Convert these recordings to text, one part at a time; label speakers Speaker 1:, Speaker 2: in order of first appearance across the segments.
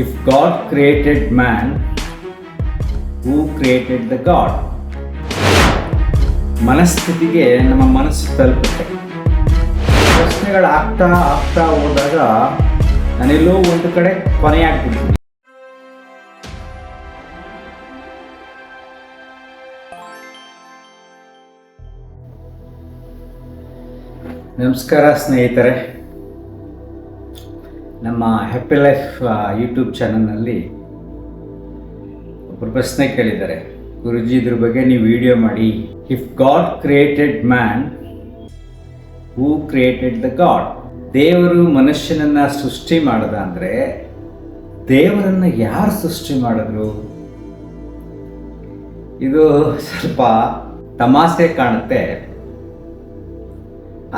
Speaker 1: If God created man, who created the God? ಮನಸ್ಥಿತಿಗೆ ನಮ್ಮ ಮನಸ್ಸು ತಲುಪುತ್ತೆ. ಪ್ರಶ್ನೆಗಳು ಆಗ್ತಾ ಆಗ್ತಾ ಹೋದಾಗ ನಾನೆಲ್ಲೋ ಒಂದು ಕಡೆ ಕೊನೆಯಾಗ್ಬಿಡ್ತೀನಿ. ನಮಸ್ಕಾರ ಸ್ನೇಹಿತರೆ, ನಮ್ಮ ಹ್ಯಾಪಿ ಲೈಫ್ ಯೂಟ್ಯೂಬ್ ಚಾನಲ್ನಲ್ಲಿ ಒಬ್ಬರು ಪ್ರಶ್ನೆ ಕೇಳಿದ್ದಾರೆ, ಗುರುಜಿ ಇದ್ರ ಬಗ್ಗೆ ನೀವು ವಿಡಿಯೋ ಮಾಡಿ. If god created man, who created the god? ದೇವರು ಮನುಷ್ಯನನ್ನು ಸೃಷ್ಟಿ ಮಾಡದ ಅಂದರೆ ದೇವರನ್ನು ಯಾರು ಸೃಷ್ಟಿ ಮಾಡಿದ್ರು? ಇದು ಸ್ವಲ್ಪ ತಮಾಷೆ ಕಾಣುತ್ತೆ,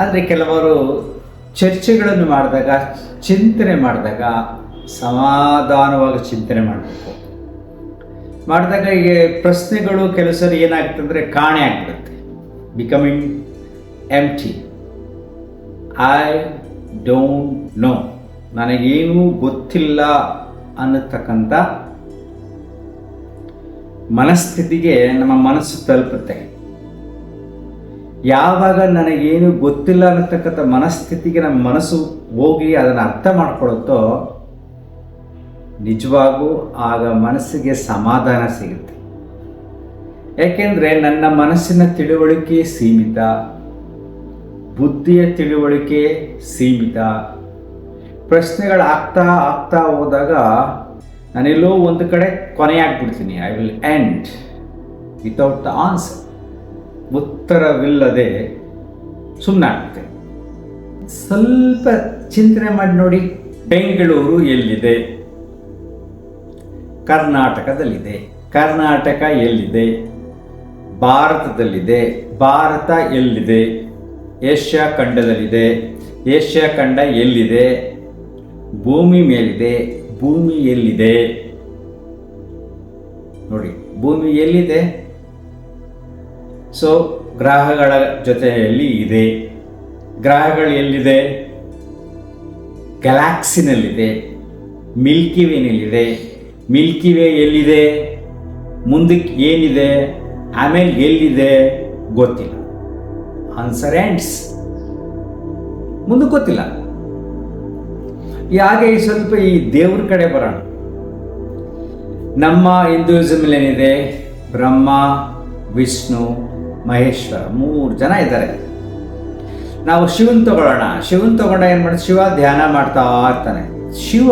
Speaker 1: ಆದರೆ ಕೆಲವರು ಚರ್ಚೆಗಳನ್ನು ಮಾಡಿದಾಗ, ಚಿಂತನೆ ಮಾಡಿದಾಗ ಸಮಾಧಾನವಾಗಿ ಚಿಂತನೆ ಮಾಡಬೇಕು. ಮಾಡಿದಾಗ ಈಗ ಪ್ರಶ್ನೆಗಳು ಕೆಲವು ಸರಿ ಏನಾಗ್ತಂದರೆ ಕಾಣೆ ಆಗ್ಬಿಡುತ್ತೆ, becoming empty. I don't know, ನನಗೇನೂ ಗೊತ್ತಿಲ್ಲ ಅನ್ನತಕ್ಕಂಥ ಮನಸ್ಥಿತಿಗೆ ನಮ್ಮ ಮನಸ್ಸು ತಲುಪುತ್ತೆ. ಯಾವಾಗ ನನಗೇನು ಗೊತ್ತಿಲ್ಲ ಅನ್ನತಕ್ಕಂಥ ಮನಸ್ಥಿತಿಗೆ ನಮ್ಮ ಮನಸ್ಸು ಹೋಗಿ ಅದನ್ನು ಅರ್ಥ ಮಾಡ್ಕೊಳ್ಳುತ್ತೋ, ನಿಜವಾಗೂ ಆಗ ಮನಸ್ಸಿಗೆ ಸಮಾಧಾನ ಸಿಗುತ್ತೆ. ಯಾಕೆಂದರೆ ನನ್ನ ಮನಸ್ಸಿನ ತಿಳುವಳಿಕೆ ಸೀಮಿತ, ಬುದ್ಧಿಯ ತಿಳುವಳಿಕೆ ಸೀಮಿತ. ಪ್ರಶ್ನೆಗಳು ಆಗ್ತಾ ಆಗ್ತಾ ಹೋದಾಗ ನಾನೆಲ್ಲೋ ಒಂದು ಕಡೆ ಕೊನೆಯಾಗ್ಬಿಡ್ತೀನಿ. I will end without the answer. ಉತ್ತರವಿಲ್ಲದೆ ಸುಮ್ಮನಾಗುತ್ತೆ. ಸ್ವಲ್ಪ ಚಿಂತನೆ ಮಾಡಿ ನೋಡಿ, ಬೆಂಗಳೂರು ಎಲ್ಲಿದೆ? ಕರ್ನಾಟಕದಲ್ಲಿದೆ. ಕರ್ನಾಟಕ ಎಲ್ಲಿದೆ? ಭಾರತದಲ್ಲಿದೆ. ಭಾರತ ಎಲ್ಲಿದೆ? ಏಷ್ಯಾ ಖಂಡದಲ್ಲಿದೆ. ಏಷ್ಯಾ ಖಂಡ ಎಲ್ಲಿದೆ? ಭೂಮಿ ಮೇಲಿದೆ. ಭೂಮಿ ಎಲ್ಲಿದೆ? ನೋಡಿ, ಭೂಮಿ ಎಲ್ಲಿದೆ? ಸೊ ಗ್ರಹಗಳ ಜೊತೆಯಲ್ಲಿ ಇದೆ. ಗ್ರಹಗಳು ಎಲ್ಲಿದೆ? ಗ್ಯಾಲಾಕ್ಸಿನಲ್ಲಿದೆ. ಮಿಲ್ಕಿ ವೇನಲ್ಲಿದೆ. ಮಿಲ್ಕಿ ವೇ ಎಲ್ಲಿದೆ? ಮುಂದಕ್ಕೆ ಏನಿದೆ? ಆಮೇಲೆ ಎಲ್ಲಿದೆ ಗೊತ್ತಿಲ್ಲ. Answer ends. ಮುಂದಕ್ಕೆ ಗೊತ್ತಿಲ್ಲ. ಹಾಗೆ ಸ್ವಲ್ಪ ಈ ದೇವ್ರ ಕಡೆ ಬರೋಣ. ನಮ್ಮ ಹಿಂದೂಯಿಸಮ್ ಏನಿದೆ? ಬ್ರಹ್ಮ, ವಿಷ್ಣು, ಮಹೇಶ್ವರ, 3 ಜನ ಇದ್ದಾರೆ. ನಾವು ಶಿವನ್ ತಗೊಳ್ಳೋಣ. ಶಿವನ್ ತಗೊಂಡ ಏನು ಮಾಡ್ತಾರೆ? ಶಿವ ಧ್ಯಾನ ಮಾಡ್ತಾ ಇರ್ತಾನೆ. ಶಿವ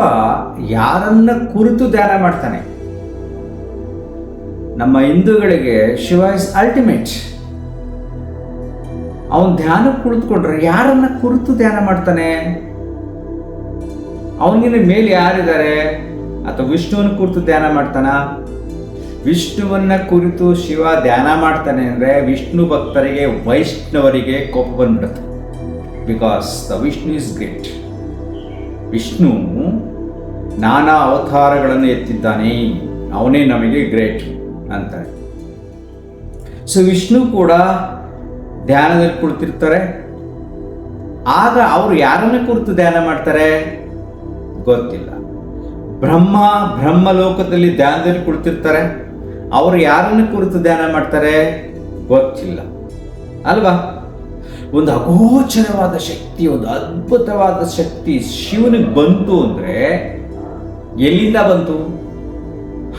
Speaker 1: ಯಾರನ್ನ ಕುರಿತು ಧ್ಯಾನ ಮಾಡ್ತಾನೆ? ನಮ್ಮ ಹಿಂದೂಗಳಿಗೆ ಶಿವ ಇಸ್ ಅಲ್ಟಿಮೇಟ್. ಅವನು ಧ್ಯಾನ ಕುಳಿತುಕೊಂಡ್ರೆ ಯಾರನ್ನ ಕುರಿತು ಧ್ಯಾನ ಮಾಡ್ತಾನೆ? ಅವನಿಗಿನ ಮೇಲೆ ಯಾರಿದ್ದಾರೆ? ಅಥವಾ ವಿಷ್ಣುವನ್ನ ಕುರಿತು ಧ್ಯಾನ ಮಾಡ್ತಾನ? ವಿಷ್ಣುವನ್ನ ಕುರಿತು ಶಿವ ಧ್ಯಾನ ಮಾಡ್ತಾನೆ ಅಂದರೆ ವಿಷ್ಣು ಭಕ್ತರಿಗೆ, ವೈಷ್ಣವರಿಗೆ ಕೋಪ ಬಂದ್ಬಿಡುತ್ತೆ. Because the Vishnu is great. Vishnu ನಾನಾ ಅವತಾರಗಳನ್ನು ಎತ್ತಿದ್ದಾನೆ, ಅವನೇ ನಮಗೆ ಗ್ರೇಟ್ ಅಂತಾರೆ. ಸೊ ವಿಷ್ಣು ಕೂಡ ಧ್ಯಾನದಲ್ಲಿ ಕುಳಿತಿರ್ತಾರೆ. ಆಗ ಅವರು ಯಾರನ್ನ ಕುರಿತು ಧ್ಯಾನ ಮಾಡ್ತಾರೆ ಗೊತ್ತಿಲ್ಲ. ಬ್ರಹ್ಮಲೋಕದಲ್ಲಿ ಧ್ಯಾನದಲ್ಲಿ ಕುಳಿತಿರ್ತಾರೆ. ಅವರು ಯಾರನ್ನು ಕುರಿತು ಧ್ಯಾನ ಮಾಡ್ತಾರೆ ಗೊತ್ತಿಲ್ಲ ಅಲ್ವಾ? ಒಂದು ಅಗೋಚರವಾದ ಶಕ್ತಿ, ಒಂದು ಅದ್ಭುತವಾದ ಶಕ್ತಿ ಶಿವನಿಗೆ ಬಂತು ಅಂದರೆ ಎಲ್ಲಿಂದ ಬಂತು?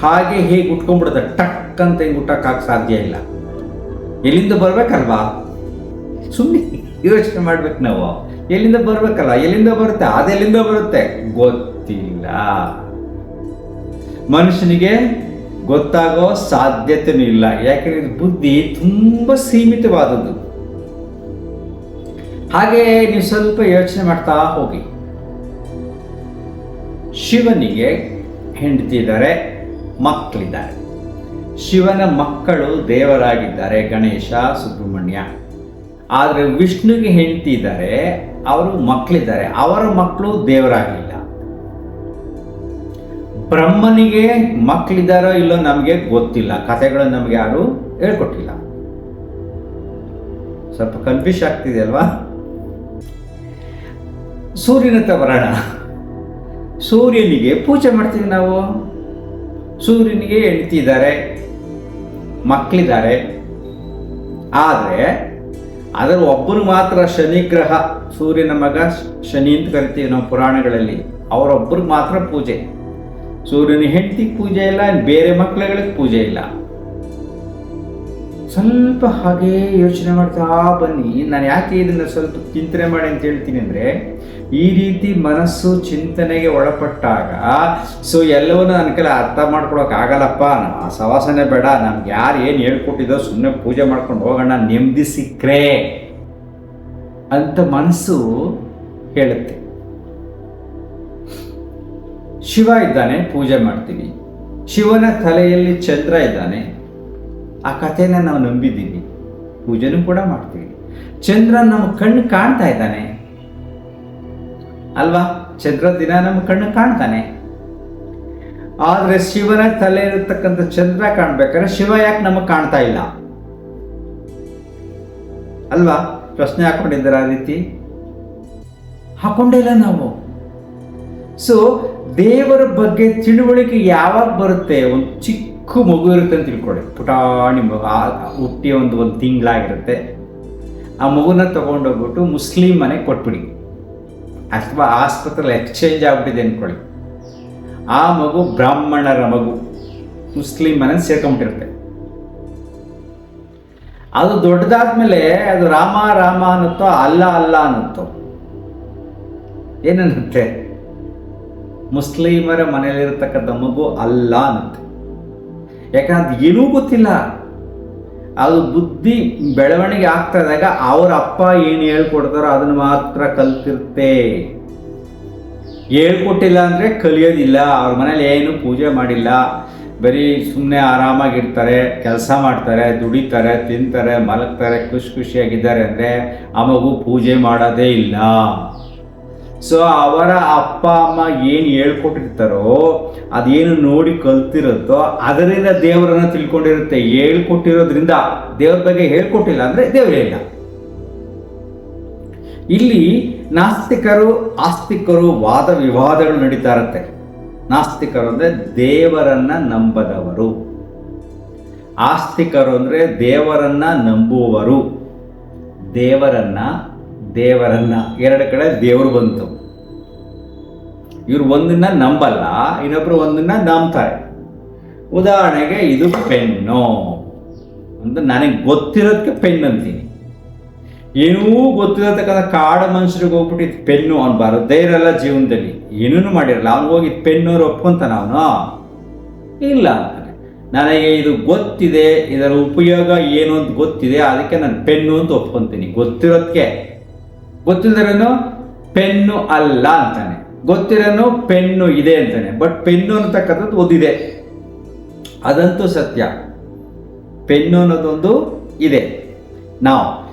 Speaker 1: ಹಾಗೆ ಹೇಗೆ ಉಟ್ಕೊಂಡ್ಬಿಡುತ್ತೆ, ಟಕ್ ಅಂತ ಹಿಂಗೆ ಹುಟ್ಟಕ್ಕಾಗ ಸಾಧ್ಯ ಇಲ್ಲ. ಎಲ್ಲಿಂದ ಬರ್ಬೇಕಲ್ವಾ? ಸುಮ್ಮನೆ ಯೋಚನೆ ಮಾಡ್ಬೇಕು ನಾವು. ಎಲ್ಲಿಂದ ಬರ್ಬೇಕಲ್ಲ? ಎಲ್ಲಿಂದ ಬರುತ್ತೆ? ಅದೆಲ್ಲಿಂದ ಬರುತ್ತೆ ಗೊತ್ತಿಲ್ಲ. ಮನುಷ್ಯನಿಗೆ ಗೊತ್ತಾಗೋ ಸಾಧ್ಯತೆಯೂ ಇಲ್ಲ. ಯಾಕೆಂದ್ರೆ ಬುದ್ಧಿ ತುಂಬ ಸೀಮಿತವಾದದ್ದು. ಹಾಗೆ ನೀವು ಸ್ವಲ್ಪ ಯೋಚನೆ ಮಾಡ್ತಾ ಹೋಗಿ. ಶಿವನಿಗೆ ಹೆಂಡತಿ ಇದ್ದಾರೆ, ಮಕ್ಕಳಿದ್ದಾರೆ. ಶಿವನ ಮಕ್ಕಳು ದೇವರಾಗಿದ್ದಾರೆ, ಗಣೇಶ, ಸುಬ್ರಹ್ಮಣ್ಯ. ಆದರೆ ವಿಷ್ಣುಗೆ ಹೆಂಡತಿ ಇದ್ದಾರೆ, ಅವರು ಮಕ್ಕಳಿದ್ದಾರೆ, ಅವರ ಮಕ್ಕಳು ದೇವರಾಗಲಿಲ್ಲ. ಬ್ರಹ್ಮನಿಗೆ ಮಕ್ಕಳಿದ್ದಾರೋ ಇಲ್ಲೋ ನಮಗೆ ಗೊತ್ತಿಲ್ಲ. ಕಥೆಗಳನ್ನು ನಮಗೆ ಯಾರು ಹೇಳ್ಕೊಟ್ಟಿಲ್ಲ. ಸ್ವಲ್ಪ ಕನ್ಫ್ಯೂಸ್ ಆಗ್ತಿದೆ ಅಲ್ವಾ? ಸೂರ್ಯನತ್ತ ಬರೋಣ. ಸೂರ್ಯನಿಗೆ ಪೂಜೆ ಮಾಡ್ತೀವಿ ನಾವು. ಸೂರ್ಯನಿಗೆ ಹೆಂಡತಿ ಇದ್ದಾರೆ, ಮಕ್ಕಳಿದ್ದಾರೆ. ಆದರೆ ಅದರ ಒಬ್ಬರು ಮಾತ್ರ ಶನಿ ಗ್ರಹ, ಸೂರ್ಯನ ಮಗ ಶನಿ ಅಂತ ಕರಿತೀವಿ ನಾವು ಪುರಾಣಗಳಲ್ಲಿ. ಅವರೊಬ್ಬರಿಗೆ ಮಾತ್ರ ಪೂಜೆ. ಸೂರ್ಯನ ಹೆಂಡತಿಗೆ ಪೂಜೆ ಇಲ್ಲ, ಬೇರೆ ಮಕ್ಕಳುಗಳಿಗೆ ಪೂಜೆ ಇಲ್ಲ. ಸ್ವಲ್ಪ ಹಾಗೇ ಯೋಚನೆ ಮಾಡ್ತಾ ಬನ್ನಿ. ನಾನು ಯಾಕೆ ಇದನ್ನು ಸ್ವಲ್ಪ ಚಿಂತನೆ ಮಾಡಿ ಅಂತ ಹೇಳ್ತೀನಿ ಅಂದರೆ, ಈ ರೀತಿ ಮನಸ್ಸು ಚಿಂತನೆಗೆ ಒಳಪಟ್ಟಾಗ ಎಲ್ಲವನ್ನೂ ನನ್ನ ಕೈಲಿ ಅರ್ಥ ಮಾಡ್ಕೊಳಕ್ಕಾಗಲ್ಲಪ್ಪ, ಆ ಸವಾಸನೆ ಬೇಡ, ನಮ್ಗೆ ಯಾರು ಏನು ಹೇಳ್ಕೊಟ್ಟಿದ್ದೋ ಸುಮ್ಮನೆ ಪೂಜೆ ಮಾಡ್ಕೊಂಡು ಹೋಗೋಣ, ನೆಮ್ಮದಿ ಸಿಕ್ಕರೆ ಅಂತ ಮನಸ್ಸು ಹೇಳುತ್ತೆ. ಶಿವ ಇದ್ದಾನೆ, ಪೂಜೆ ಮಾಡ್ತೀವಿ. ಶಿವನ ತಲೆಯಲ್ಲಿ ಚಂದ್ರ ಇದ್ದಾನೆ, ಆ ಕಥೆನ ನಾವು ನಂಬಿದ್ದೀವಿ, ಪೂಜೆನೂ ಕೂಡ ಮಾಡ್ತೀವಿ. ಚಂದ್ರ ನಮ್ಮ ಕಣ್ಣು ಕಾಣ್ತಾ ಇದ್ದಾನೆ ಅಲ್ವಾ? ಚಂದ್ರ ದಿನ ನಮ್ಮ ಕಣ್ಣು ಕಾಣ್ತಾನೆ. ಆದರೆ ಶಿವನ ತಲೆ ಇರತಕ್ಕಂಥ ಚಂದ್ರ ಕಾಣ್ಬೇಕಾದ್ರೆ ಶಿವ ಯಾಕೆ ನಮಗೆ ಕಾಣ್ತಾ ಇಲ್ಲ ಅಲ್ವಾ? ಪ್ರಶ್ನೆ ಹಾಕೊಂಡಿದ್ದೀರ? ಆ ರೀತಿ ಹಾಕೊಂಡಿಲ್ಲ ನಾವು. ದೇವರ ಬಗ್ಗೆ ತಿಳುವಳಿಕೆ ಯಾವಾಗ ಬರುತ್ತೆ? ಒಂದು ಚಿಕ್ಕ ಮಗು ಇರುತ್ತೆ ಅಂತ ತಿಳ್ಕೊಳ್ಳಿ, ಪುಟಾಣಿ ಮಗು, ಹುಟ್ಟಿ ಒಂದು ತಿಂಗಳಾಗಿರುತ್ತೆ. ಆ ಮಗುನ ತಗೊಂಡೋಗ್ಬಿಟ್ಟು ಮುಸ್ಲಿಂ ಮನೆಗೆ ಕೊಟ್ಬಿಡಿ, ಅಥವಾ ಆಸ್ಪತ್ರೆಯಲ್ಲಿ ಎಕ್ಸ್ಚೇಂಜ್ ಆಗ್ಬಿಟ್ಟಿದೆ ಅಂದ್ಕೊಳ್ಳಿ. ಆ ಮಗು ಬ್ರಾಹ್ಮಣರ ಮಗು, ಮುಸ್ಲಿಂ ಮನೆ ಸೇರ್ಕೊಂಡ್ಬಿಟ್ಟಿರುತ್ತೆ. ಅದು ದೊಡ್ಡದಾದ್ಮೇಲೆ ಅದು ರಾಮ ರಾಮ ಅನ್ನುತ್ತೋ ಅಲ್ಲ ಅಲ್ಲ ಅನ್ನುತ್ತೋ? ಏನನ್ನುತ್ತೆ? ಮುಸ್ಲಿಮರ ಮನೆಯಲ್ಲಿರತಕ್ಕಂಥ ಮಗು ಅಲ್ಲ ಅನ್ನುತ್ತೆ. ಯಾಕಂದ್ರೆ ಏನೂ ಗೊತ್ತಿಲ್ಲ. ಅದು ಬುದ್ಧಿ ಬೆಳವಣಿಗೆ ಆಗ್ತಾ ಇದ್ದಾಗ ಅವ್ರ ಅಪ್ಪ ಏನು ಹೇಳ್ಕೊಡ್ತಾರೋ ಅದನ್ನು ಮಾತ್ರ ಕಲ್ತಿರುತ್ತೆ. ಹೇಳ್ಕೊಟ್ಟಿಲ್ಲ ಅಂದರೆ ಕಲಿಯೋದಿಲ್ಲ. ಅವ್ರ ಮನೇಲಿ ಏನು ಪೂಜೆ ಮಾಡಿಲ್ಲ, ಬರೀ ಸುಮ್ಮನೆ ಆರಾಮಾಗಿರ್ತಾರೆ, ಕೆಲಸ ಮಾಡ್ತಾರೆ, ದುಡಿತಾರೆ, ತಿಂತಾರೆ, ಮಲಗ್ತಾರೆ, ಖುಷಿಯಾಗಿದ್ದಾರೆ ಅಂದರೆ ಆ ಮಗು ಪೂಜೆ ಮಾಡೋದೇ ಇಲ್ಲ. ಅವರ ಅಪ್ಪ ಅಮ್ಮ ಏನು ಹೇಳ್ಕೊಟ್ಟಿರ್ತಾರೋ ಅದೇನು ನೋಡಿ ಕಲ್ತಿರುತ್ತೋ ಅದರಿಂದ ದೇವರನ್ನು ತಿಳ್ಕೊಂಡಿರುತ್ತೆ. ಹೇಳ್ಕೊಟ್ಟಿರೋದ್ರಿಂದ ದೇವ್ರ ಬಗ್ಗೆ ಹೇಳ್ಕೊಟ್ಟಿಲ್ಲ ಅಂದರೆ ದೇವರೇ ಇಲ್ಲ. ಇಲ್ಲಿ ನಾಸ್ತಿಕರು ಆಸ್ತಿಕರು ವಾದ ವಿವಾದಗಳು ನಡೀತಾ ಇರುತ್ತೆ. ನಾಸ್ತಿಕರು ಅಂದರೆ ದೇವರನ್ನ ನಂಬದವರು, ಆಸ್ತಿಕರು ಅಂದರೆ ದೇವರನ್ನ ನಂಬುವವರು. ದೇವರನ್ನ ಎರಡು ಕಡೆ ದೇವರು ಬಂತು. ಇವರು ಒಂದನ್ನ ನಂಬಲ್ಲ, ಇನ್ನೊಬ್ರು ಒಂದನ್ನ ನಂಬ್ತಾರೆ. ಉದಾಹರಣೆಗೆ ಇದು ಪೆನ್ನು ಅಂತ ನನಗೆ ಗೊತ್ತಿರೋದಕ್ಕೆ ಪೆನ್ ಅಂತೀನಿ. ಏನೂ ಗೊತ್ತಿರತಕ್ಕಂಥ ಕಾಡು ಮನುಷ್ಯರಿಗೆ ಹೋಗ್ಬಿಟ್ಟು ಇದು ಪೆನ್ನು ಅವ್ನು ಬರೋದೇ ಇರಲ್ಲ, ಜೀವನದಲ್ಲಿ ಏನೂ ಮಾಡಿರಲ್ಲ, ಅವ್ನು ಹೋಗಿ ಪೆನ್ನು ಒಪ್ಕೊಂತಾನ? ಅವನು ಇಲ್ಲ ಅಂತಾನೆ. ನನಗೆ ಇದು ಗೊತ್ತಿದೆ, ಇದರ ಉಪಯೋಗ ಏನು ಅಂತ ಗೊತ್ತಿದೆ, ಅದಕ್ಕೆ ನಾನು ಪೆನ್ನು ಅಂತ ಒಪ್ಕೊಂತೀನಿ. ಗೊತ್ತಿಲ್ಲದರೇನು ಪೆನ್ನು ಅಲ್ಲ ಅಂತಾನೆ, ಗೊತ್ತಿರೋನು ಪೆನ್ನು ಇದೆ ಅಂತಾನೆ. ಬಟ್ ಪೆನ್ನು ಅನ್ನತಕ್ಕಂಥದ್ದು ಓದಿದೆ, ಅದಂತೂ ಸತ್ಯ. ಪೆನ್ನು ಅನ್ನೋದೊಂದು ಇದೆ. ನಾವು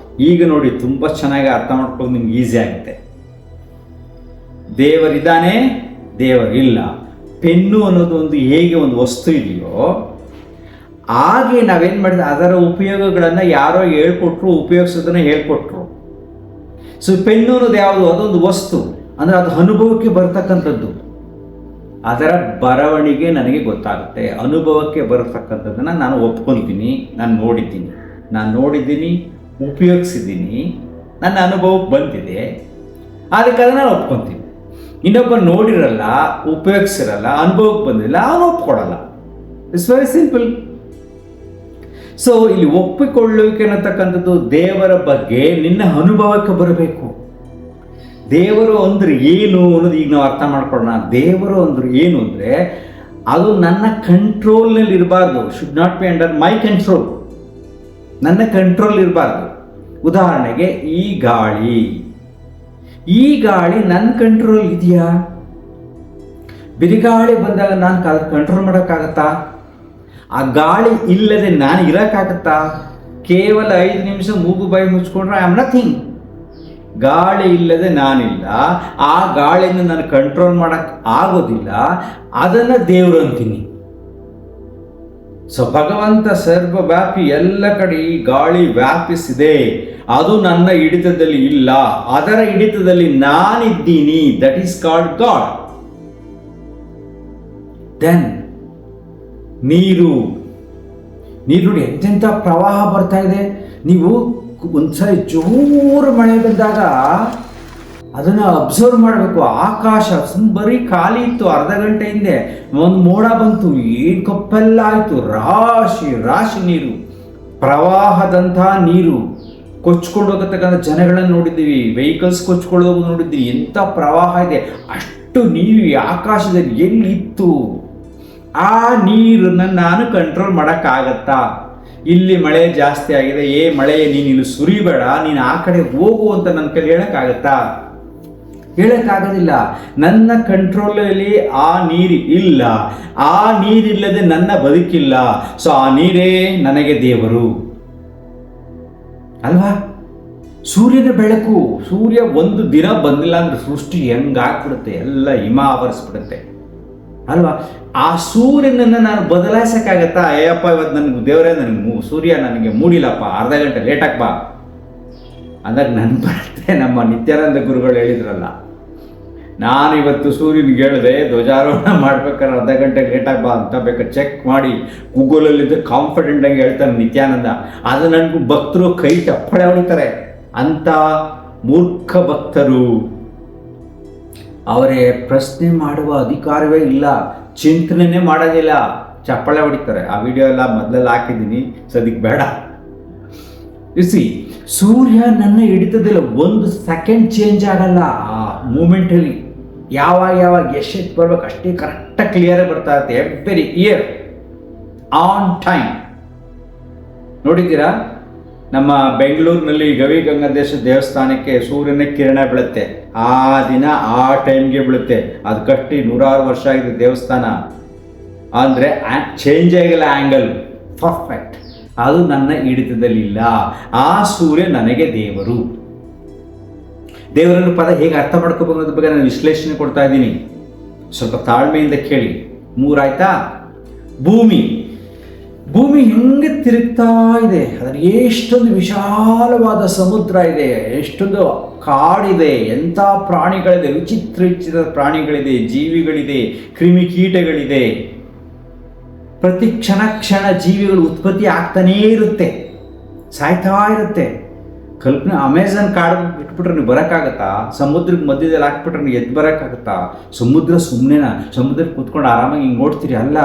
Speaker 1: ಈಗ ನೋಡಿ ತುಂಬ ಚೆನ್ನಾಗಿ ಅರ್ಥ ಮಾಡ್ಕೊಂಡು ನಿಮ್ಗೆ ಈಸಿ ಆಗುತ್ತೆ. ದೇವರಿದ್ದಾನೆ, ದೇವರಿಲ್ಲ. ಪೆನ್ನು ಅನ್ನೋದು ಒಂದು ಹೇಗೆ ಒಂದು ವಸ್ತು ಇದೆಯೋ ಹಾಗೆ ನಾವೇನು ಮಾಡಿದ್ರೆ ಅದರ ಉಪಯೋಗಗಳನ್ನು ಯಾರೋ ಹೇಳ್ಕೊಟ್ರು, ಉಪಯೋಗಿಸೋದನ್ನ ಹೇಳ್ಕೊಟ್ರು. ಪೆನ್ನು ಅನ್ನೋದು ಯಾವುದು? ಅದೊಂದು ವಸ್ತು, ಅಂದರೆ ಅದು ಅನುಭವಕ್ಕೆ ಬರ್ತಕ್ಕಂಥದ್ದು. ಅದರ ಬರವಣಿಗೆ ನನಗೆ ಗೊತ್ತಾಗುತ್ತೆ. ಅನುಭವಕ್ಕೆ ಬರತಕ್ಕಂಥದ್ದನ್ನು ನಾನು ಒಪ್ಕೊತೀನಿ. ನಾನು ನೋಡಿದ್ದೀನಿ, ಉಪಯೋಗಿಸಿದ್ದೀನಿ, ನನ್ನ ಅನುಭವಕ್ಕೆ ಬಂದಿದೆ, ಅದಕ್ಕೆ ಅದನ್ನು ನಾನು ಒಪ್ಕೊತೀನಿ. ಇನ್ನೊಬ್ಬ ನೋಡಿರಲ್ಲ, ಉಪಯೋಗಿಸಿರಲ್ಲ, ಅನುಭವಕ್ಕೆ ಬಂದಿಲ್ಲ, ಅವನು ಒಪ್ಕೊಡಲ್ಲ. It's very simple. ಇಲ್ಲಿ ಒಪ್ಪಿಕೊಳ್ಳುವಿಕೆ ಅನ್ನತಕ್ಕಂಥದ್ದು ದೇವರ ಬಗ್ಗೆ ನಿನ್ನ ಅನುಭವಕ್ಕೆ ಬರಬೇಕು. ದೇವರು ಅಂದ್ರೆ ಏನು ಅನ್ನೋದು ಈಗ ನಾವು ಅರ್ಥ ಮಾಡ್ಕೊಳ್ಳೋಣ. ದೇವರು ಅಂದ್ರೆ ಏನು ಅಂದರೆ ಅದು ನನ್ನ ಕಂಟ್ರೋಲ್ನಲ್ಲಿ ಇರಬಾರ್ದು. Should not be under my control. ನನ್ನ ಕಂಟ್ರೋಲ್ ಇರಬಾರ್ದು. ಉದಾಹರಣೆಗೆ ಈ ಗಾಳಿ ನನ್ನ ಕಂಟ್ರೋಲ್ ಇದೆಯಾ? ಬಿರುಗಾಳಿ ಬಂದಾಗ ನಾನು ಕಂಟ್ರೋಲ್ ಮಾಡೋಕ್ಕಾಗತ್ತಾ? ಆ ಗಾಳಿ ಇಲ್ಲದೆ ನಾನು ಇರೋಕ್ಕಾಗತ್ತಾ? ಕೇವಲ 5 ನಿಮಿಷ ಮೂಗು ಬಾಯಿ ಮುಚ್ಕೊಂಡ್ರೆ ಐ ಆಮ್ ನಥಿಂಗ್. ಗಾಳಿ ಇಲ್ಲದೆ ನಾನಿಲ್ಲ. ಆ ಗಾಳಿಯನ್ನು ನಾನು ಕಂಟ್ರೋಲ್ ಮಾಡೋಕ್ಕೆ ಆಗೋದಿಲ್ಲ. ಅದನ್ನು ದೇವರು ಅಂತೀನಿ. ಭಗವಂತ ಸರ್ವವ್ಯಾಪಿ, ಎಲ್ಲ ಕಡೆ ಈ ಗಾಳಿ ವ್ಯಾಪಿಸಿದೆ, ಅದು ನನ್ನ ಹಿಡಿತದಲ್ಲಿ ಇಲ್ಲ, ಅದರ ಹಿಡಿತದಲ್ಲಿ ನಾನಿದ್ದೀನಿ. That is called God. Then ನೀರು ನೋಡಿ ಎಂತೆಂಥ ಪ್ರವಾಹ ಬರ್ತಾ ಇದೆ. ನೀವು ಒಂದ್ಸರಿ ಜೋರು ಮಳೆ ಬಂದಾಗ ಅದನ್ನು ಅಬ್ಸರ್ವ್ ಮಾಡಬೇಕು. ಆಕಾಶ ಬರೀ ಖಾಲಿ ಇತ್ತು, ಅರ್ಧ ಗಂಟೆ ಹಿಂದೆ ಒಂದು ಮೋಡ ಬಂತು, ಏನು ಕಪ್ಪೆಲ್ಲ ಆಯಿತು, ರಾಶಿ ರಾಶಿ ನೀರು, ಪ್ರವಾಹದಂತಹ ನೀರು ಕೊಚ್ಕೊಂಡು ಹೋಗತಕ್ಕಂಥ ಜನಗಳನ್ನು ನೋಡಿದ್ದೀವಿ, ವೆಹಿಕಲ್ಸ್ ಕೊಚ್ಕೊಂಡು ಹೋಗೋದು ನೋಡಿದ್ದೀವಿ. ಎಂಥ ಪ್ರವಾಹ ಇದೆ, ಅಷ್ಟು ನೀರು ಈ ಆಕಾಶದಲ್ಲಿ ಎಲ್ಲಿತ್ತು? ಆ ನೀರನ್ನು ನಾನು ಕಂಟ್ರೋಲ್ ಮಾಡೋಕ್ಕಾಗತ್ತಾ? ಇಲ್ಲಿ ಮಳೆ ಜಾಸ್ತಿ ಆಗಿದೆ, ಮಳೆ ನೀನು ಇಲ್ಲಿ ಸುರಿಬೇಡ, ನೀನು ಆ ಕಡೆ ಹೋಗು ಅಂತ ನನ್ನ ಕೈಲಿ ಹೇಳೋಕ್ಕಾಗತ್ತಾ? ಹೇಳೋಕ್ಕಾಗೋದಿಲ್ಲ. ನನ್ನ ಕಂಟ್ರೋಲಲ್ಲಿ ಆ ನೀರು ಇಲ್ಲ, ಆ ನೀರಿಲ್ಲದೆ ನನ್ನ ಬದುಕಿಲ್ಲ. ಸೊ ಆ ನೀರೇ ನನಗೆ ದೇವರು ಅಲ್ವಾ? ಸೂರ್ಯನ ಬೆಳಕು, ಸೂರ್ಯ ಒಂದು ದಿನ ಬಂದಿಲ್ಲ ಅಂದ್ರೆ ಸೃಷ್ಟಿ ಹೆಂಗಾಗ್ಬಿಡುತ್ತೆ, ಎಲ್ಲ ಹಿಮ ಆವರಿಸ್ಬಿಡುತ್ತೆ ಅಲ್ವಾ? ಆ ಸೂರ್ಯನನ್ನು ನಾನು ಬದಲಾಯಿಸೋಕ್ಕಾಗತ್ತಾ? ಅಯ್ಯಪ್ಪ ಇವತ್ತು ನನಗೆ ದೇವರೇ, ನನಗೆ ಸೂರ್ಯ ನನಗೆ ಮೂಡಿಲ್ಲಪ್ಪ, ಅರ್ಧ ಗಂಟೆ ಲೇಟಾಗಿ ಬಾ ಅಂದಾಗ ನನ್ನ ಬರುತ್ತೆ. ನಮ್ಮ ನಿತ್ಯಾನಂದ ಗುರುಗಳು ಹೇಳಿದ್ರಲ್ಲ, ನಾನು ಇವತ್ತು ಸೂರ್ಯನಿಗೆ ಹೇಳಿದೆ ಧ್ವಜಾರೋಹಣ ಮಾಡ್ಬೇಕಾದ್ರೆ ಅರ್ಧ ಗಂಟೆ ಲೇಟಾಗಿ ಬಾ ಅಂತ, ಬೇಕಾದ್ರೆ ಚೆಕ್ ಮಾಡಿ ಗೂಗಲಲ್ಲಿದ್ದು ಕಾನ್ಫಿಡೆಂಟಾಗಿ ಹೇಳ್ತಾರೆ ನಿತ್ಯಾನಂದ. ಅದು ನನಗೂ ಭಕ್ತರು ಕೈ ಚಪ್ಪಳೆ ಹೊಡಿತಾರೆ. ಅಂಥ ಮೂರ್ಖ ಭಕ್ತರು, ಅವರೇ ಪ್ರಶ್ನೆ ಮಾಡುವ ಅಧಿಕಾರವೇ ಇಲ್ಲ, ಚಿಂತನೆ ಮಾಡೋದಿಲ್ಲ, ಚಪ್ಪಳೆ ಹೊಡಿತಾರೆ. ಆ ವಿಡಿಯೋ ಎಲ್ಲ ಮೊದಲೆಲ್ಲ ಹಾಕಿದ್ದೀನಿ, ಸದ್ಯಕ್ಕೆ ಬೇಡ. ಇಸಿ ಸೂರ್ಯ ನನ್ನ ಹಿಡಿತದಿಲ್ಲ, ಒಂದು ಸೆಕೆಂಡ್ ಚೇಂಜ್ ಆಗಲ್ಲ. ಆ ಮೂಮೆಂಟಲ್ಲಿ ಯಾವಾಗ ಎಷ್ಟು ಬರ್ಬೇಕು ಅಷ್ಟೇ ಕರೆಕ್ಟಾಗಿ ಕ್ಲಿಯರಾಗಿ ಬರ್ತಾ ಇರುತ್ತೆ. Every year on time. ನೋಡಿದ್ದೀರಾ, ನಮ್ಮ ಬೆಂಗಳೂರಿನಲ್ಲಿ ಗವಿ ಗಂಗಾಧೇಶ್ವರ ದೇವಸ್ಥಾನಕ್ಕೆ ಸೂರ್ಯನ ಕಿರಣ ಬೀಳುತ್ತೆ, ಆ ದಿನ ಆ ಟೈಮ್ಗೆ ಬೀಳುತ್ತೆ. ಅದು ಕಟ್ಟಿ 100 ವರ್ಷ ಆಗಿದೆ ದೇವಸ್ಥಾನ, ಅಂದರೆ ಚೇಂಜ್ ಆಗಿಲ್ಲ ಆ್ಯಂಗಲ್, ಪರ್ಫೆಕ್ಟ್. ಅದು ನನ್ನ ಹಿಡಿತದಲ್ಲಿಲ್ಲ. ಆ ಸೂರ್ಯ ನನಗೆ ದೇವರು. ದೇವರನ್ನು ಪದ ಹೇಗೆ ಅರ್ಥ ಮಾಡ್ಕೋಬೇಕು ಅನ್ನೋದ್ರ ಬಗ್ಗೆ ನಾನು ವಿಶ್ಲೇಷಣೆ ಕೊಡ್ತಾ ಇದ್ದೀನಿ, ಸ್ವಲ್ಪ ತಾಳ್ಮೆಯಿಂದ ಕೇಳಿ. 3 ಆಯ್ತಾ? ಭೂಮಿ ಹೆಂಗೆ ತಿರುಗ್ತಾ ಇದೆ, ಅದರ ಎಷ್ಟೊಂದು ವಿಶಾಲವಾದ ಸಮುದ್ರ ಇದೆ, ಎಷ್ಟೊಂದು ಕಾಡಿದೆ, ಎಂಥ ಪ್ರಾಣಿಗಳಿದೆ, ವಿಚಿತ್ರ ಪ್ರಾಣಿಗಳಿದೆ, ಜೀವಿಗಳಿದೆ, ಕ್ರಿಮಿಕೀಟಗಳಿದೆ. ಪ್ರತಿ ಕ್ಷಣ ಜೀವಿಗಳು ಉತ್ಪತ್ತಿ ಆಗ್ತಾನೇ ಇರುತ್ತೆ, ಸಾಯ್ತಾ ಇರುತ್ತೆ. ಕಲ್ಪನೆ, ಅಮೆಝಾನ್ ಕಾಡು ಬಿಟ್ಬಿಟ್ರೆ ನೀವು ಬರೋಕ್ಕಾಗತ್ತಾ? ಸಮುದ್ರಕ್ಕೆ ಮಧ್ಯದಲ್ಲಿ ಹಾಕ್ಬಿಟ್ರೆ ನೀವು ಎದ್ದು ಬರೋಕ್ಕಾಗತ್ತಾ? ಸಮುದ್ರ ಸುಮ್ಮನೆನಾ? ಸಮುದ್ರಕ್ಕೆ ಕೂತ್ಕೊಂಡು ಆರಾಮಾಗಿ ಹಿಂಗೆ ನೋಡ್ತೀರಿ? ಅಲ್ಲ.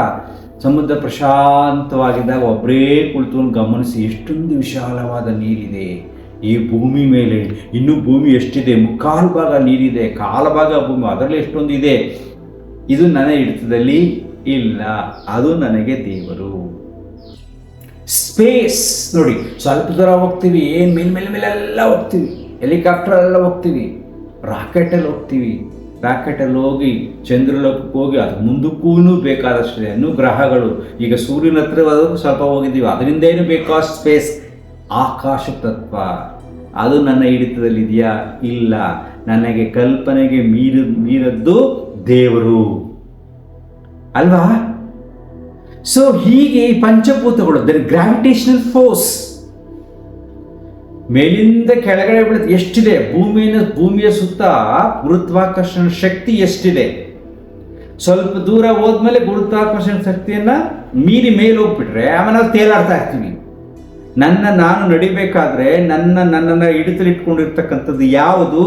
Speaker 1: ಸಮುದ್ರ ಪ್ರಶಾಂತವಾಗಿದ್ದಾಗ ಒಬ್ಬರೇ ಕುಳಿತುಕೊಂಡು ಗಮನಿಸಿ, ಎಷ್ಟೊಂದು ವಿಶಾಲವಾದ ನೀರಿದೆ ಈ ಭೂಮಿ ಮೇಲೆ. ಇನ್ನೂ ಭೂಮಿ ಎಷ್ಟಿದೆ? 3/4 ಭಾಗ ನೀರಿದೆ, 1/4 ಭಾಗ ಭೂಮಿ, ಅದರಲ್ಲಿ ಎಷ್ಟೊಂದು ಇದೆ. ಇದು ನನ್ನ ಹಿಡಿತದಲ್ಲಿ ಇಲ್ಲ, ಅದು ನನಗೆ ದೇವರು. ಸ್ಪೇಸ್ ನೋಡಿ, ಸ್ವಲ್ಪ ದೂರ ಹೋಗ್ತೀವಿ, ಏನು ಮೇಲೆಲ್ಲ ಹೋಗ್ತೀವಿ, ಹೆಲಿಕಾಪ್ಟರೆಲ್ಲ ಹೋಗ್ತೀವಿ, ರಾಕೆಟಲ್ಲಿ ಹೋಗ್ತೀವಿ. ರಾಕೆಟಲ್ಲಿ ಹೋಗಿ ಚಂದ್ರಲೋಕಕ್ಕೆ ಹೋಗಿ ಅದು ಮುಂದಕ್ಕೂ ಬೇಕಾದಷ್ಟಿದೆ, ಇನ್ನೂ ಗ್ರಹಗಳು. ಈಗ ಸೂರ್ಯನ ಹತ್ರ ಸ್ವಲ್ಪ ಹೋಗಿದ್ದೀವಿ, ಅದರಿಂದ ಏನು ಬೇಕಾದಷ್ಟು ಸ್ಪೇಸ್. ಆಕಾಶ ತತ್ವ ಅದು ನನ್ನ ಹಿಡಿತದಲ್ಲಿದೆಯಾ? ಇಲ್ಲ. ನನಗೆ ಕಲ್ಪನೆಗೆ ಮೀರದ್ದು ದೇವರು ಅಲ್ವಾ? ಸೊ ಹೀಗೆ ಈ ಪಂಚಭೂತಗಳು, ಗ್ರಾವಿಟೇಷನಲ್ ಫೋರ್ಸ್ ಮೇಲಿಂದ ಕೆಳಗಡೆ ಬೀಳುತ್ತೆ. ಎಷ್ಟಿದೆ? ಭೂಮಿಯ ಸುತ್ತ ಗುರುತ್ವಾಕರ್ಷಣ ಶಕ್ತಿ ಎಷ್ಟಿದೆ? ಸ್ವಲ್ಪ ದೂರ ಹೋದ್ಮೇಲೆ ಗುರುತ್ವಾಕರ್ಷಣ ಶಕ್ತಿಯನ್ನ ಮೀರಿ ಮೇಲೆ ಹೋಗ್ಬಿಟ್ರೆ ಆಮೇಲೆ ನಾವು ತೇಲಾಡ್ತಾ ಇರ್ತೀವಿ. ನಾನು ನಡಿಬೇಕಾದ್ರೆ ನನ್ನನ್ನು ಹಿಡಿತಲಿಟ್ಕೊಂಡಿರ್ತಕ್ಕಂಥದ್ದು ಯಾವುದು?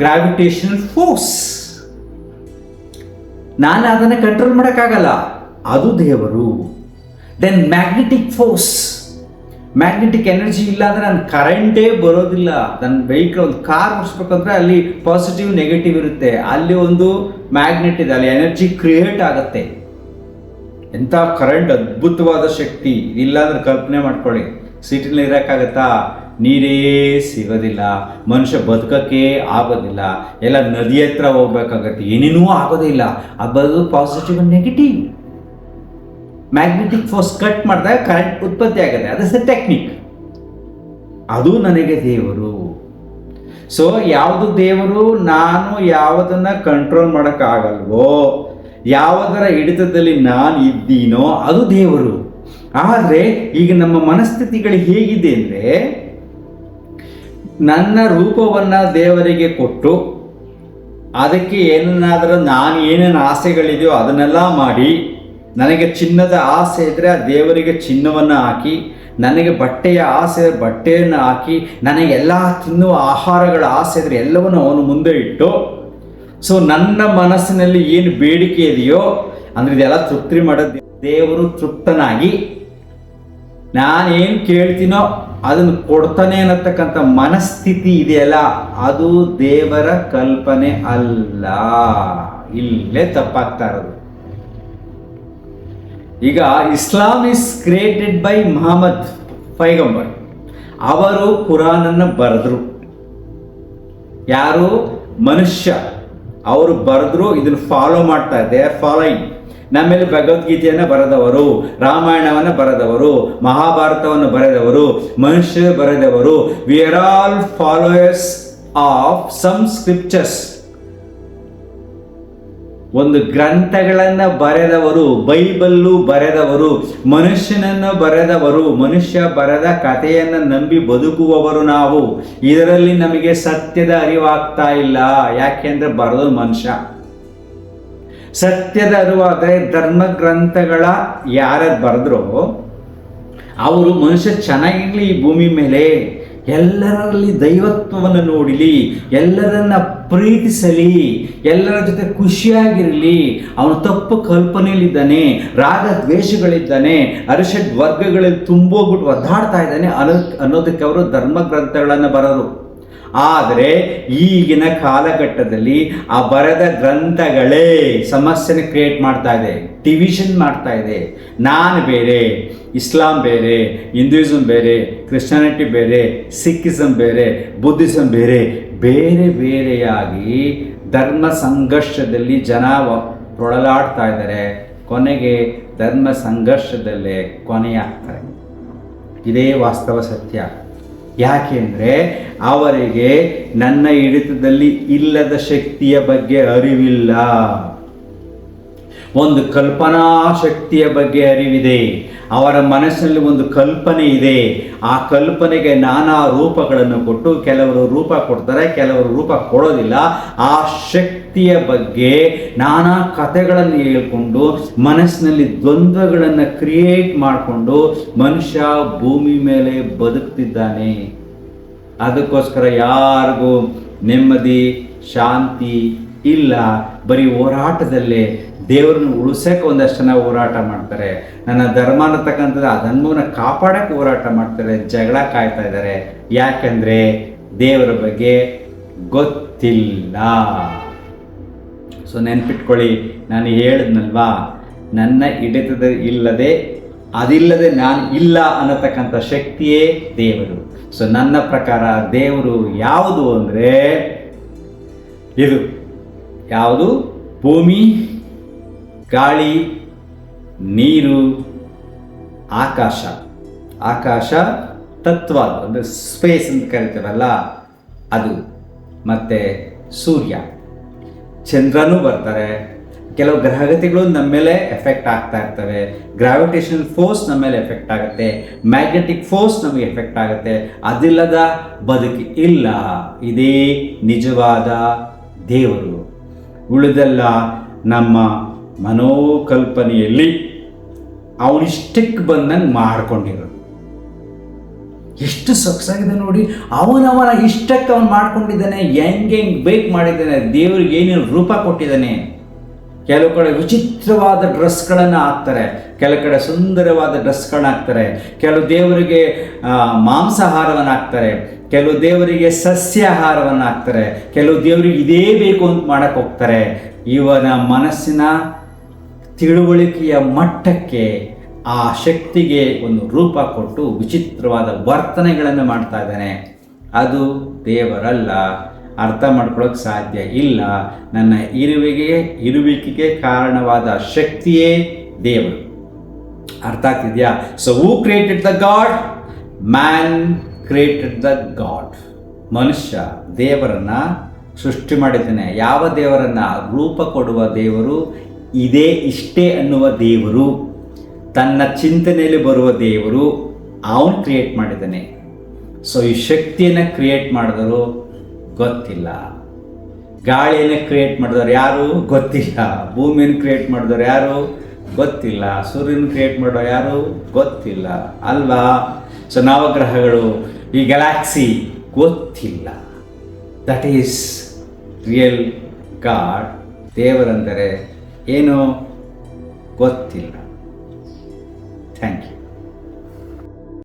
Speaker 1: Gravitational force. ನಾನು ಅದನ್ನು ಕಂಟ್ರೋಲ್ ಮಾಡೋಕ್ಕಾಗಲ್ಲ, ಅದು ದೇವರು. Then magnetic force, magnetic energy ಇಲ್ಲ ಅಂದರೆ ನನ್ನ ಕರೆಂಟೇ ಬರೋದಿಲ್ಲ. ನನ್ನ ವೆಹಿಕಲ್, ಒಂದು ಕಾರ್ ಓಡಿಸ್ಬೇಕಂದ್ರೆ ಅಲ್ಲಿ ಪಾಸಿಟಿವ್ ನೆಗೆಟಿವ್ ಇರುತ್ತೆ, ಅಲ್ಲಿ ಒಂದು ಮ್ಯಾಗ್ನೆಟ್ ಇದೆ, ಅಲ್ಲಿ ಎನರ್ಜಿ ಕ್ರಿಯೇಟ್ ಆಗುತ್ತೆ. ಎಂಥ ಕರೆಂಟ್, ಅದ್ಭುತವಾದ ಶಕ್ತಿ. ಇಲ್ಲ ಅಂದ್ರೆ ಕಲ್ಪನೆ ಮಾಡ್ಕೊಳ್ಳಿ, ಸಿಟಿನಲ್ಲಿ ಇರೋಕ್ಕಾಗತ್ತಾ? ನೀರೇ ಸಿಗೋದಿಲ್ಲ, ಮನುಷ್ಯ ಬದುಕಕ್ಕೆ ಆಗೋದಿಲ್ಲ, ಎಲ್ಲ ನದಿ ಹತ್ರ ಹೋಗ್ಬೇಕಾಗತ್ತೆ, ಏನೇನೂ ಆಗೋದಿಲ್ಲ. ಅದು positive and negative. Magnetic force cut ಮಾಡಿದಾಗ ಕರೆಂಟ್ ಉತ್ಪತ್ತಿ ಆಗುತ್ತೆ, ಅದು ಟೆಕ್ನಿಕ್. ಅದು ನನಗೆ ದೇವರು. ಸೊ ಯಾವುದು ದೇವರು? ನಾನು ಯಾವುದನ್ನು ಕಂಟ್ರೋಲ್ ಮಾಡೋಕ್ಕಾಗಲ್ವೋ, ಯಾವುದರ ಹಿಡಿತದಲ್ಲಿ ನಾನು ಇದ್ದೀನೋ ಅದು ದೇವರು. ಆದರೆ ಈಗ ನಮ್ಮ ಮನಸ್ಥಿತಿಗಳು ಹೇಗಿದೆ ಅಂದರೆ, ನನ್ನ ರೂಪವನ್ನು ದೇವರಿಗೆ ಕೊಟ್ಟು ಅದಕ್ಕೆ ಏನನ್ನಾದರೂ ನಾನು ಏನೇನು ಆಸೆಗಳಿದೆಯೋ ಅದನ್ನೆಲ್ಲ ಮಾಡಿ, ನನಗೆ ಚಿನ್ನದ ಆಸೆ ಇದ್ದರೆ ಆ ದೇವರಿಗೆ ಚಿನ್ನವನ್ನು ಹಾಕಿ, ನನಗೆ ಬಟ್ಟೆಯ ಆಸೆ ಬಟ್ಟೆಯನ್ನು ಹಾಕಿ, ನನಗೆ ಎಲ್ಲ ತಿನ್ನುವ ಆಹಾರಗಳ ಆಸೆ ಇದ್ದರೆ ಎಲ್ಲವನ್ನು ಅವನು ಮುಂದೆ ಇಟ್ಟು, ಸೊ ನನ್ನ ಮನಸ್ಸಿನಲ್ಲಿ ಏನು ಬೇಡಿಕೆ ಇದೆಯೋ ಅಂದರೆ ಇದೆಲ್ಲ ತೃಪ್ತಿ ಮಾಡೋದು ದೇವರು ತೃಪ್ತನಾಗಿ ನಾನೇನು ಕೇಳ್ತೀನೋ ಅದನ್ನು ಕೊಡ್ತಾನೆ ಅನ್ನತಕ್ಕಂಥ ಮನಸ್ಥಿತಿ ಇದೆಯಲ್ಲ, ಅದು ದೇವರ ಕಲ್ಪನೆ ಅಲ್ಲ. ಇಲ್ಲೇ ತಪ್ಪಾಗ್ತಾ ಇರೋದು. ಈಗ ಇಸ್ಲಾಂ ಇಸ್ ಕ್ರಿಯೇಟೆಡ್ ಬೈ ಮುಹಮ್ಮದ್ ಪೈಗಂಬರ್. ಅವರು ಕುರಾನನ್ನು ಬರೆದ್ರು. ಯಾರು? ಮನುಷ್ಯ. ಅವರು ಬರೆದ್ರು, ಇದನ್ನು ಫಾಲೋ ಮಾಡ್ತಾ ದೇ ಆರ್ ಫಾಲೋಯಿಂಗ್. ನಮ್ಮೇಲೆ ಭಗವದ್ಗೀತೆಯನ್ನು ಬರೆದವರು, ರಾಮಾಯಣವನ್ನು ಬರೆದವರು, ಮಹಾಭಾರತವನ್ನು ಬರೆದವರು, ಮನುಷ್ಯ ಬರೆದವರು. We are all followers of some scriptures. ಒಂದು ಗ್ರಂಥಗಳನ್ನು ಬರೆದವರು, ಬೈಬಲ್ಲು ಬರೆದವರು, ಮನುಷ್ಯನನ್ನು ಬರೆದವರು, ಮನುಷ್ಯ ಬರೆದ ಕಥೆಯನ್ನು ನಂಬಿ ಬದುಕುವವರು ನಾವು. ಇದರಲ್ಲಿ ನಮಗೆ ಸತ್ಯದ ಅರಿವಾಗ್ತಾ ಇಲ್ಲ. ಯಾಕೆಂದ್ರೆ ಬರೆದು ಮನುಷ್ಯ. ಸತ್ಯದ ಅರಿವಾದರೆ ಧರ್ಮ ಗ್ರಂಥಗಳ ಯಾರ್ಯಾರು ಬರೆದ್ರೋ ಅವರು ಮನುಷ್ಯ ಚೆನ್ನಾಗಿರಲಿ, ಈ ಭೂಮಿ ಮೇಲೆ ಎಲ್ಲರಲ್ಲಿ ದೈವತ್ವವನ್ನು ನೋಡಲಿ, ಎಲ್ಲರನ್ನ ಪ್ರೀತಿಸಲಿ, ಎಲ್ಲರ ಜೊತೆ ಖುಷಿಯಾಗಿರಲಿ. ಅವನು ತಪ್ಪು ಕಲ್ಪನೆಯಲ್ಲಿದ್ದಾನೆ, ರಾಗ ದ್ವೇಷಗಳಿದ್ದಾನೆ, ಅರಿಷಡ್ ವರ್ಗಗಳಲ್ಲಿ ತುಂಬೋಗ್ಬಿಟ್ಟು ಒದ್ದಾಡ್ತಾ ಇದ್ದಾನೆ ಅನ್ನೋದಕ್ಕೆ ಅವರು ಧರ್ಮ ಗ್ರಂಥಗಳನ್ನು ಬರೆದರು. ಆದರೆ ಈಗಿನ ಕಾಲಘಟ್ಟದಲ್ಲಿ ಆ ಬರೆದ ಗ್ರಂಥಗಳೇ ಸಮಸ್ಯೆನ ಕ್ರಿಯೇಟ್ ಮಾಡ್ತಾ ಇದೆ, ಡಿವಿಷನ್ ಮಾಡ್ತಾ ಇದೆ. ನಾನು ಬೇರೆ, ಇಸ್ಲಾಂ ಬೇರೆ, ಹಿಂದೂಯಿಸಮ್ ಬೇರೆ, ಕ್ರಿಶ್ಚಿಯಾನಿಟಿ ಬೇರೆ, ಸಿಕ್ಕಿಸಮ್ ಬೇರೆ, ಬುದ್ಧಿಸಮ್ ಬೇರೆ, ಬೇರೆ ಬೇರೆಯಾಗಿ ಧರ್ಮ ಸಂಘರ್ಷದಲ್ಲಿ ಜನ ತೊಳಲಾಡ್ತಾ ಇದ್ದಾರೆ. ಕೊನೆಗೆ ಧರ್ಮ ಸಂಘರ್ಷದಲ್ಲೇ ಕೊನೆಯಾಗ್ತಾರೆ. ಇದೇ ವಾಸ್ತವ ಸತ್ಯ. ಯಾಕೆಂದರೆ ಅವರಿಗೆ ನನ್ನ ಹಿಡಿತದಲ್ಲಿ ಇಲ್ಲದ ಶಕ್ತಿಯ ಬಗ್ಗೆ ಅರಿವಿಲ್ಲ. ಒಂದು ಕಲ್ಪನಾ ಶಕ್ತಿಯ ಬಗ್ಗೆ ಅರಿವಿದೆ. ಅವರ ಮನಸ್ಸಿನಲ್ಲಿ ಒಂದು ಕಲ್ಪನೆ ಇದೆ. ಆ ಕಲ್ಪನೆಗೆ ನಾನಾ ರೂಪಗಳನ್ನು ಕೊಟ್ಟು ಕೆಲವರು ರೂಪ ಕೊಡ್ತಾರೆ, ಕೆಲವರು ರೂಪ ಕೊಡೋದಿಲ್ಲ. ಆ ಶಕ್ತಿಯ ಬಗ್ಗೆ ನಾನಾ ಕಥೆಗಳನ್ನು ಹೇಳ್ಕೊಂಡು ಮನಸ್ಸಿನಲ್ಲಿ ದ್ವಂದ್ವಗಳನ್ನು ಕ್ರಿಯೇಟ್ ಮಾಡಿಕೊಂಡು ಮನುಷ್ಯ ಭೂಮಿ ಮೇಲೆ ಬದುಕ್ತಿದ್ದಾನೆ. ಅದಕ್ಕೋಸ್ಕರ ಯಾರಿಗೂ ನೆಮ್ಮದಿ ಶಾಂತಿ ಇಲ್ಲ. ಬರೀ ಹೋರಾಟದಲ್ಲೇ ದೇವರನ್ನು ಉಳಿಸೋಕೆ ಒಂದಷ್ಟು ಜನ ಹೋರಾಟ ಮಾಡ್ತಾರೆ. ನನ್ನ ಧರ್ಮ ಅನ್ನತಕ್ಕಂಥದ್ದು ಆ ಧರ್ಮವನ್ನು ಕಾಪಾಡೋಕ್ಕೆ ಹೋರಾಟ ಮಾಡ್ತಾರೆ, ಜಗಳ ಕಾಯ್ತಾ ಇದ್ದಾರೆ. ಯಾಕೆಂದರೆ ದೇವರ ಬಗ್ಗೆ ಗೊತ್ತಿಲ್ಲ. ಸೊ ನೆನ್ಪಿಟ್ಕೊಳ್ಳಿ, ನಾನು ಹೇಳಿದ್ನಲ್ವಾ, ನನ್ನ ಹಿಡಿತದ ಅದಿಲ್ಲದೆ ನಾನು ಇಲ್ಲ ಅನ್ನತಕ್ಕಂಥ ಶಕ್ತಿಯೇ ದೇವರು. ಸೊ ನನ್ನ ಪ್ರಕಾರ ದೇವರು ಯಾವುದು ಅಂದರೆ ಇದು ಯಾವುದು? ಭೂಮಿ, ಗಾಳಿ, ನೀರು, ಆಕಾಶ. ಆಕಾಶ ತತ್ವ, ಅಂದರೆ ಸ್ಪೇಸ್ ಅಂತ ಕರಿತೀವಲ್ಲ ಅದು. ಮತ್ತು ಸೂರ್ಯ, ಚಂದ್ರನೂ ಬರ್ತಾರೆ. ಕೆಲವು ಗ್ರಹಗತಿಗಳು ನಮ್ಮ ಮೇಲೆ ಎಫೆಕ್ಟ್ ಆಗ್ತಾ ಇರ್ತವೆ. ಗ್ರಾವಿಟೇಷನಲ್ ಫೋರ್ಸ್ ನಮ್ಮ ಮೇಲೆ ಎಫೆಕ್ಟ್ ಆಗುತ್ತೆ, ಮ್ಯಾಗ್ನೆಟಿಕ್ ಫೋರ್ಸ್ ನಮಗೆ ಎಫೆಕ್ಟ್ ಆಗುತ್ತೆ. ಅದಿಲ್ಲದ ಬದುಕಿ ಇಲ್ಲ. ಇದೇ ನಿಜವಾದ ದೇವರು. ಉಳಿದೆಲ್ಲ ನಮ್ಮ ಮನೋಕಲ್ಪನೆಯಲ್ಲಿ ಅವನಿಷ್ಟಕ್ಕೆ ಬಂದಂಗೆ ಮಾಡ್ಕೊಂಡಿರೋದು. ಎಷ್ಟು ಸೊಗಸಾಗಿದೆ ನೋಡಿ. ಅವನವನ ಇಷ್ಟಕ್ಕೆ ಅವನು ಮಾಡ್ಕೊಂಡಿದ್ದಾನೆ, ಹೆಂಗೆ ಬೇಕು ಮಾಡಿದ್ದಾನೆ. ದೇವರಿಗೆ ಏನೇನು ರೂಪ ಕೊಟ್ಟಿದ್ದಾನೆ. ಕೆಲವು ಕಡೆ ವಿಚಿತ್ರವಾದ ಡ್ರೆಸ್ಗಳನ್ನು ಹಾಕ್ತಾರೆ, ಕೆಲವು ಕಡೆ ಸುಂದರವಾದ ಡ್ರೆಸ್ಗಳನ್ನ ಹಾಕ್ತಾರೆ. ಕೆಲವು ದೇವರಿಗೆ ಮಾಂಸಾಹಾರವನ್ನು ಹಾಕ್ತಾರೆ, ಕೆಲವು ದೇವರಿಗೆ ಸಸ್ಯಾಹಾರವನ್ನು ಹಾಕ್ತಾರೆ, ಕೆಲವು ದೇವರಿಗೆ ಇದೇ ಬೇಕು ಅಂತ ಮಾಡಕ್ಕೆ ಹೋಗ್ತಾರೆ. ಇವನ ಮನಸ್ಸಿನ ತಿಳುವಳಿಕೆಯ ಮಟ್ಟಕ್ಕೆ ಆ ಶಕ್ತಿಗೆ ಒಂದು ರೂಪ ಕೊಟ್ಟು ವಿಚಿತ್ರವಾದ ವರ್ತನೆಗಳನ್ನು ಮಾಡ್ತಾ ಇದ್ದಾನೆ. ಅದು ದೇವರಲ್ಲ. ಅರ್ಥ ಮಾಡ್ಕೊಳ್ಳೋಕೆ ಸಾಧ್ಯ ಇಲ್ಲ. ನನ್ನ ಇರುವಿಕೆಗೆ ಕಾರಣವಾದ ಶಕ್ತಿಯೇ ದೇವರು. ಅರ್ಥ ಆಗ್ತಿದೆಯಾ? So who created the God? Man created the God. ಮನುಷ್ಯ ದೇವರನ್ನು ಸೃಷ್ಟಿ ಮಾಡಿದ್ದಾನೆ. ಯಾವ ದೇವರನ್ನು? ರೂಪ ಕೊಡುವ ದೇವರು, ಇಷ್ಟೇ ಅನ್ನುವ ದೇವರು, ತನ್ನ ಚಿಂತನೆಯಲ್ಲಿ ಬರುವ ದೇವರು, ಅವನು ಕ್ರಿಯೇಟ್ ಮಾಡಿದ್ದಾನೆ. ಸೊ ಈ ಶಕ್ತಿಯನ್ನು ಕ್ರಿಯೇಟ್ ಮಾಡಿದರು ಗೊತ್ತಿಲ್ಲ. ಗಾಳಿಯನ್ನು ಕ್ರಿಯೇಟ್ ಮಾಡಿದವ್ರು ಯಾರು ಗೊತ್ತಿಲ್ಲ, ಭೂಮಿಯನ್ನು ಕ್ರಿಯೇಟ್ ಮಾಡಿದವ್ರು ಯಾರು ಗೊತ್ತಿಲ್ಲ, ಸೂರ್ಯನ ಕ್ರಿಯೇಟ್ ಮಾಡೋರು ಯಾರು ಗೊತ್ತಿಲ್ಲ ಅಲ್ವಾ. ಸೊ ನವಗ್ರಹಗಳು, ಈ ಗ್ಯಾಲಾಕ್ಸಿ ಗೊತ್ತಿಲ್ಲ. That is real God. ದೇವರಂದರೆ ಏನು ಗೊತ್ತಿಲ್ಲ.